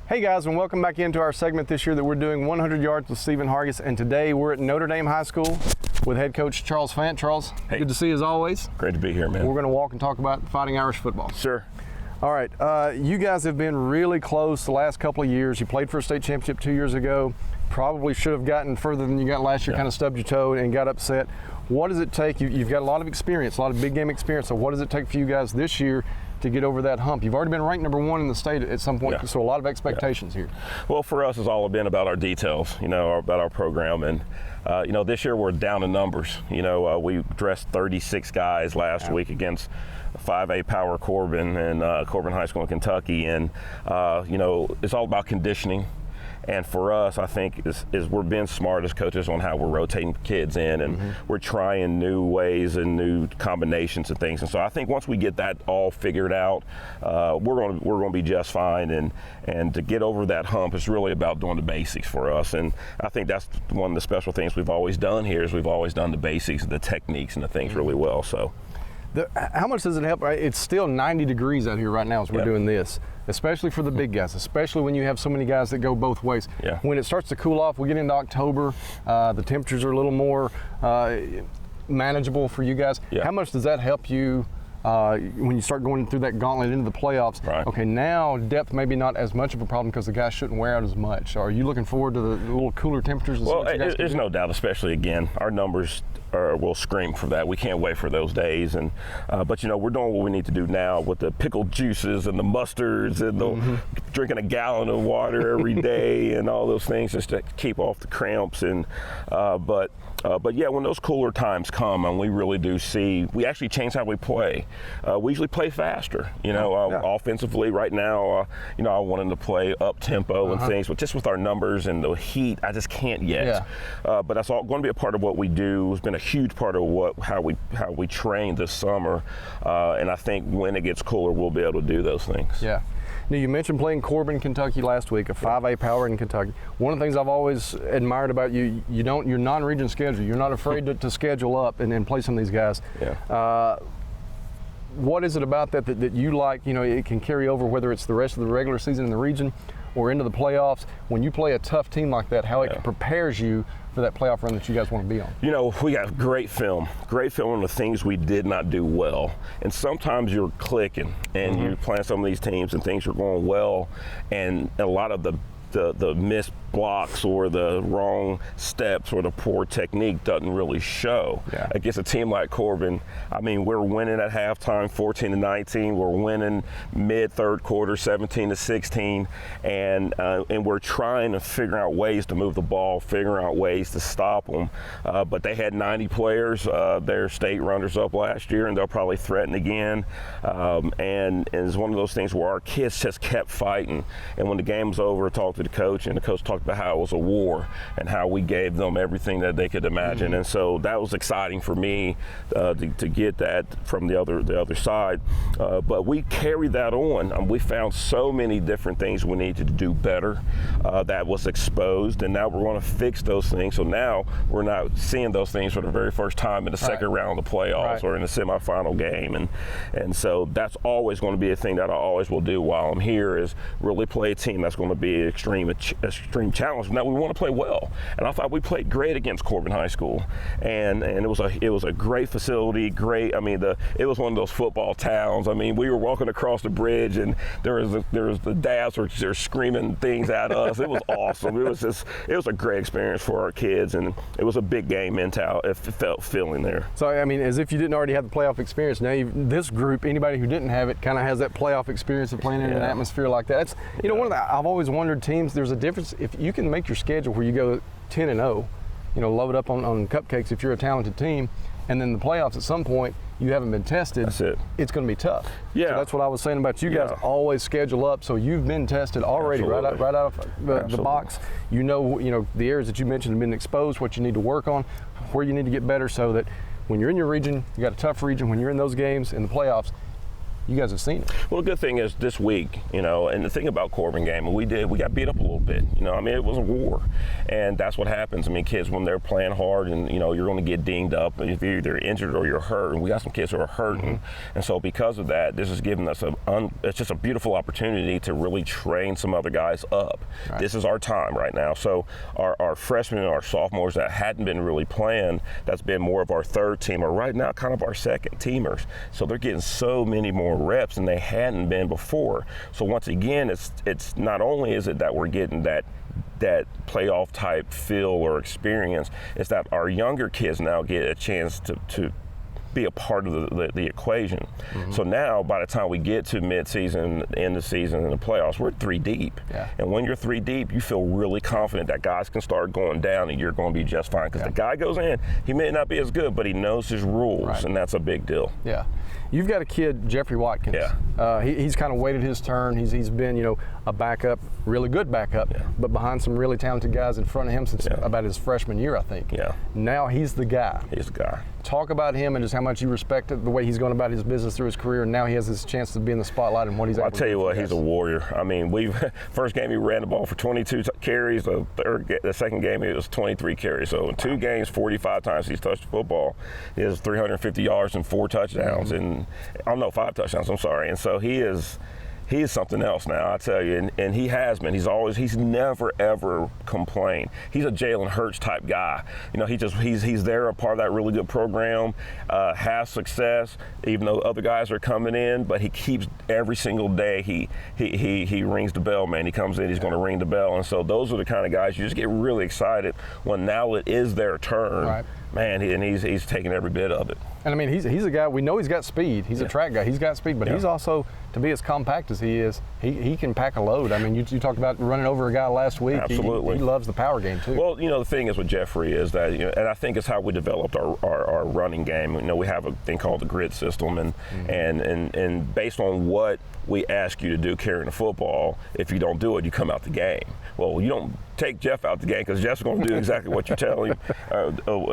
Hey guys, and welcome back into our segment this year that we're doing 100 yards with Stephen Hargis, and today we're at Notre Dame High School with head coach Charles Fant. Charles, hey. Good to see you as always. Great to be here, man. We're going to walk and talk about Fighting Irish football. Sure. All right, you guys have been really close the last couple of years. You played for a state championship 2 years ago. Probably should have gotten further than you got last year, kind of stubbed your toe and got upset. What does it take? You've got a lot of experience, a lot of big game experience. So what does it take for you guys this year to get over that hump? You've already been ranked number one in the state at some point, so a lot of expectations here. Well, for us, it's all been about our details, about our program. And, this year we're down in numbers. We dressed 36 guys last week against 5A Power Corbin and Corbin High School in Kentucky. And, it's all about conditioning. And for us, I think is we're being smart as coaches on how we're rotating kids in, and we're trying new ways and new combinations and things. And so I think once we get that all figured out, we're going to be just fine. And to get over that hump is really about doing the basics for us. And I think that's one of the special things we've always done here is we've always done the basics, the techniques, and the things really well. So. How much does it help? It's still 90 degrees out here right now as we're doing this, especially for the big guys, especially when you have so many guys that go both ways. Yeah. When it starts to cool off, we get into October, the temperatures are a little more manageable for you guys. Yeah. How much does that help you when you start going through that gauntlet into the playoffs? Right. Okay, now depth maybe not as much of a problem because the guys shouldn't wear out as much. Are you looking forward to the little cooler temperatures? Well, there's no doubt, especially again, our numbers will scream for that. We can't wait for those days. And but we're doing what we need to do now with the pickled juices and the mustards and the drinking a gallon of water every day and all those things just to keep off the cramps. And but yeah, when those cooler times come and we really do see, we actually change how we play. We usually play faster. Offensively right now, I wanted to play up tempo and things, but just with our numbers and the heat, I just can't yet. But that's all going to be a part of what we do. It's been a huge part of how we train this summer, and I think when it gets cooler, we'll be able to do those things. Yeah. Now, you mentioned playing Corbin, Kentucky last week, a 5A Power in Kentucky. One of the things I've always admired about you, you're non-region schedule. You're not afraid to schedule up and play some of these guys. Yeah. What is it about that you like? It can carry over whether it's the rest of the regular season in the region or into the playoffs. When you play a tough team like that, how it prepares you for that playoff run that you guys want to be on? We got great film on the things we did not do well. And sometimes you're clicking and you're playing some of these teams and things are going well, and a lot of the missed blocks or the wrong steps or the poor technique doesn't really show. Against a team like Corbin, we're winning at halftime 14-19. We're winning mid third quarter 17-16, and we're trying to figure out ways to move the ball, figuring out ways to stop them. But they had 90 players. Their state runners up last year, and they'll probably threaten again. And it's one of those things where our kids just kept fighting. And when the game was over, I talked to the coach, and the coach talked about how it was a war and how we gave them everything that they could imagine. And so that was exciting for me to get that from the other side. But we carried that on. We found so many different things we needed to do better that was exposed, and now we're going to fix those things. So now we're not seeing those things for the very first time in the second round of the playoffs or in the semifinal game. And so that's always going to be a thing that I always will do while I'm here, is really play a team that's going to be extreme challenge. Now we want to play well, and I thought we played great against Corbin High School, and it was a great facility. Great. It was one of those football towns. We were walking across the bridge, and there was the dads were screaming things at us. It was awesome. It was a great experience for our kids, and it was a big game mentality. It felt feeling there. So as if you didn't already have the playoff experience. Now this group, anybody who didn't have it, kind of has that playoff experience of playing in an atmosphere like that. I've always wondered, teams, there's a difference if you can make your schedule where you go 10-0, load up on cupcakes if you're a talented team, and then the playoffs at some point you haven't been tested. That's it. It's going to be tough. Yeah. So that's what I was saying about you guys. Always schedule up, so you've been tested already right out of the box. The areas that you mentioned have been exposed, what you need to work on, where you need to get better, so that when you're in your region, you got a tough region. When you're in those games in the playoffs, you guys have seen it. Well, the good thing is this week, you know, and the thing about Corbin game, we got beat up a little bit. You know, I mean, it was a war, and that's what happens. I mean, kids when they're playing hard, and you know, you're going to get dinged up if you're either injured or you're hurt. And we got some kids who are hurting, and so because of that, this is giving us it's just a beautiful opportunity to really train some other guys up. Right. This is our time right now. So our freshmen and our sophomores that hadn't been really playing, that's been more of our third team, are right now kind of our second teamers. So they're getting so many more reps than they hadn't been before. So once again, it's not only is it that we're getting that playoff type feel or experience, it's that our younger kids now get a chance to be a part of the equation. So now by the time we get to mid-season, end of season, and the playoffs, we're 3 deep. Yeah. And when you're 3 deep, you feel really confident that guys can start going down and you're going to be just fine. Because the guy goes in, he may not be as good, but he knows his rules, and that's a big deal. Yeah. You've got a kid, Jeffrey Watkins. Yeah. He's kind of waited his turn. He's been, you know, a backup, really good backup, but behind some really talented guys in front of him since about his freshman year, I think. Yeah. Now he's the guy. He's the guy. Talk about him and just how much you respect it, the way he's going about his business through his career, and now he has his chance to be in the spotlight and what he's able to do. I'll tell you what, he's a warrior. I mean, first game he ran the ball for 22 carries. The second game it was 23 carries. So in 2 games, 45 times he's touched the football. He has 350 yards and 4 touchdowns, and 5 touchdowns. I'm sorry. And so he is something else now, I tell you, and he has been. He's never ever complained. He's a Jalen Hurts type guy. You know, he's there, a part of that really good program, has success, even though other guys are coming in. But he keeps every single day. He rings the bell, man. He comes in, he's going to ring the bell, and so those are the kind of guys you just get really excited when now it is their turn. Right. Man, he's taking every bit of it. And I mean, he's a guy, we know he's got speed. He's a track guy. He's got speed, but he's also, to be as compact as he is, he can pack a load. I mean, you talked about running over a guy last week. Absolutely. He loves the power game, too. Well, you know, the thing is with Jeffrey is that, you know, and I think it's how we developed our running game. You know, we have a thing called the grid system, and based on what we ask you to do carrying the football, if you don't do it, you come out the game. Well, you don't take Jeff out the game because Jeff's going to do exactly what you tell him.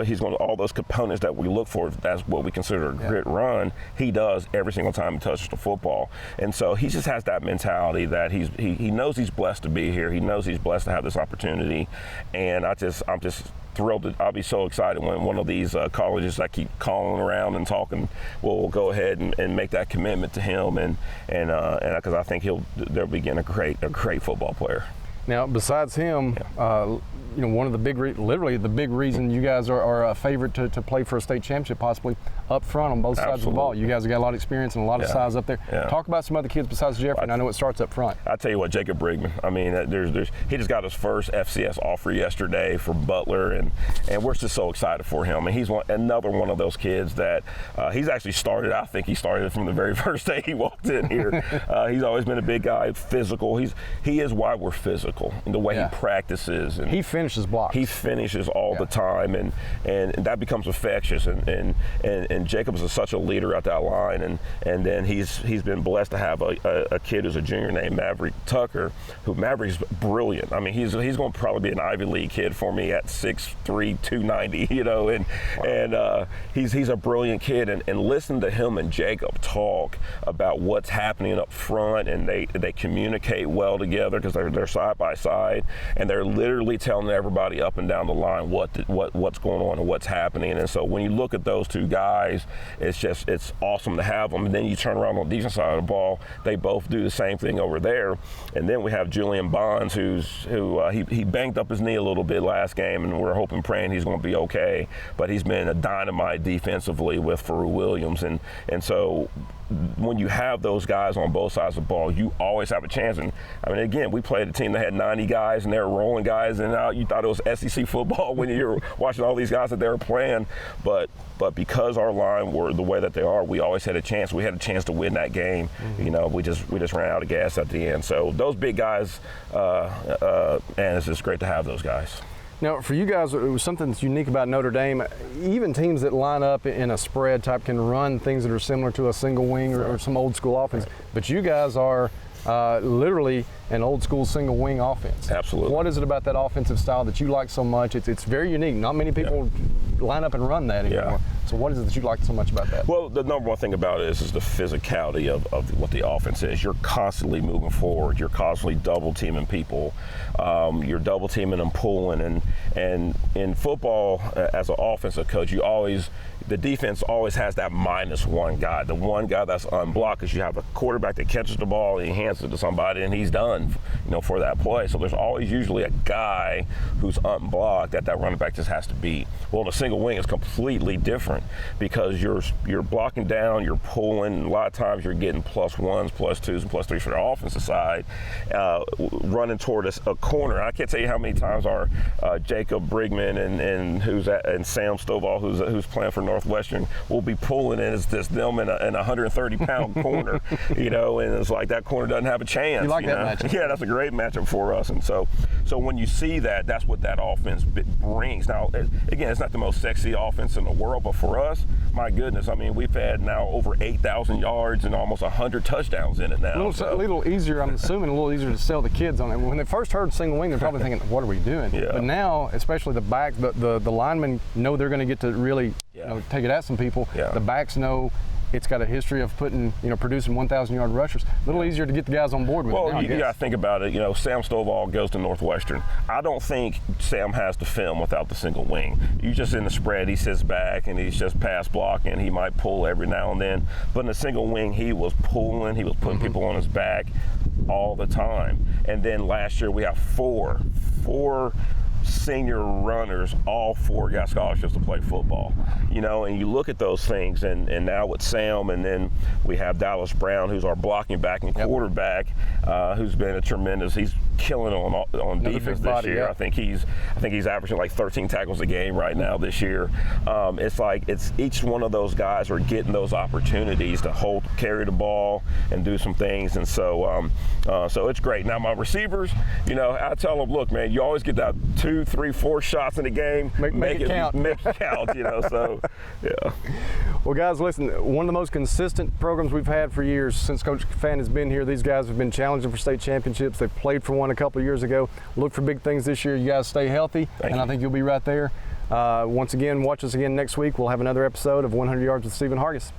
He's going to all those components that we look for. That's what we consider a grit run. He does every single time he touches the football, and so he just has that mentality that he knows he's blessed to be here. He knows he's blessed to have this opportunity, and I'm just thrilled. I'll be so excited when one of these colleges that keep calling around and talking will go ahead and make that commitment to him, and because I think they'll be getting a great football player. Now, besides him, you know, one of the literally the big reason you guys are a favorite to play for a state championship, possibly up front on both sides of the ball. You guys have got a lot of experience and a lot of size up there. Yeah. Talk about some other kids besides Jeffrey, and I know it starts up front. I tell you what, Jacob Brigman. I mean, he just got his first FCS offer yesterday for Butler, and we're just so excited for him. And he's another one of those kids that he's actually started. I think he started from the very first day he walked in here. He's always been a big guy, physical. He is why we're physical. The way he practices, and he finishes blocks. He finishes all the time, and that becomes infectious. And Jacob is such a leader at that line, and then he's been blessed to have a kid who's a junior named Maverick Tucker, who Maverick's brilliant. I mean, he's going to probably be an Ivy League kid for me at 6'3", 290. You know, and he's a brilliant kid, and listen to him and Jacob talk about what's happening up front, and they communicate well together because they're side by side, and they're literally telling everybody up and down the line what's going on and what's happening. And so when you look at those two guys, it's awesome to have them. And then you turn around on the defense side of the ball, they both do the same thing over there. And then we have Julian Bonds, who he banged up his knee a little bit last game, and we're hoping, praying he's going to be okay. But he's been a dynamite defensively with Faru Williams, and so when you have those guys on both sides of the ball, you always have a chance. And I mean, again, we played a team that had 90 guys, and they were rolling guys in and out. You thought it was SEC football when you were watching all these guys that they were playing. But because our line were the way that they are, we always had a chance. We had a chance to win that game. You know, we just ran out of gas at the end. So those big guys, and it's just great to have those guys. Now, for you guys, it was something that's unique about Notre Dame. Even teams that line up in a spread type can run things that are similar to a single wing or some old school offense. But you guys are literally an old school single wing offense. Absolutely. What is it about that offensive style that you like so much? It's very unique. Not many people line up and run that anymore. Yeah. So what is it that you like so much about that? Well, the number one thing about it is the physicality of what the offense is. You're constantly moving forward. You're constantly double teaming people. You're double teaming and pulling. And in football, as an offensive coach, the defense always has that -1 guy, the one guy that's unblocked, because you have a quarterback that catches the ball, he hands it to somebody, and he's done, for that play. So there's always usually a guy who's unblocked that running back just has to beat. Well, in a single wing, it's completely different because you're blocking down, you're pulling. And a lot of times you're getting +1s, +2s, and +3s for the offensive side, running toward a corner. I can't tell you how many times our Jacob Brigman and Sam Stovall, who's playing for Northwestern, will be pulling, and it's just them in a 130-pound corner, and it's like that corner doesn't have a chance. You like that matchup? Yeah, that's a great matchup for us. And so when you see that, that's what that offense brings. Now, again, it's not the most sexy offense in the world, but for us, my goodness, I mean, we've had now over 8,000 yards and almost 100 touchdowns in it now. A little easier, I'm assuming, a little easier to sell the kids on it. When they first heard single wing, they're probably thinking, what are we doing? Yeah. But now, especially the back, the linemen know they're going to get to really take it at some people. Yeah. The backs know it's got a history of producing 1,000-yard rushers. A little easier to get the guys on board with it now, you got to think about it. Sam Stovall goes to Northwestern. I don't think Sam has the film without the single wing. You just in the spread, he sits back and he's just pass blocking. He might pull every now and then. But in the single wing, he was pulling. He was putting people on his back all the time. And then last year we have four senior runners, all 4 got scholarships to play football, and you look at those things, and now with Sam, and then we have Dallas Brown, who's our blocking back and quarterback, who's been he's killing on defense this year. I think he's averaging like 13 tackles a game right now this year. It's each one of those guys are getting those opportunities to carry the ball and do some things, and so it's great. Now my receivers, I tell them, look, man, you always get that 2, 3, 4 shots in the game. Make it count. Make it count, so, yeah. Well, guys, listen, one of the most consistent programs we've had for years since Coach Fant has been here. These guys have been challenging for state championships. They've played for one a couple of years ago. Look for big things this year. You guys stay healthy, and I think you'll be right there. Once again, watch us again next week. We'll have another episode of 100 Yards with Stephen Hargis.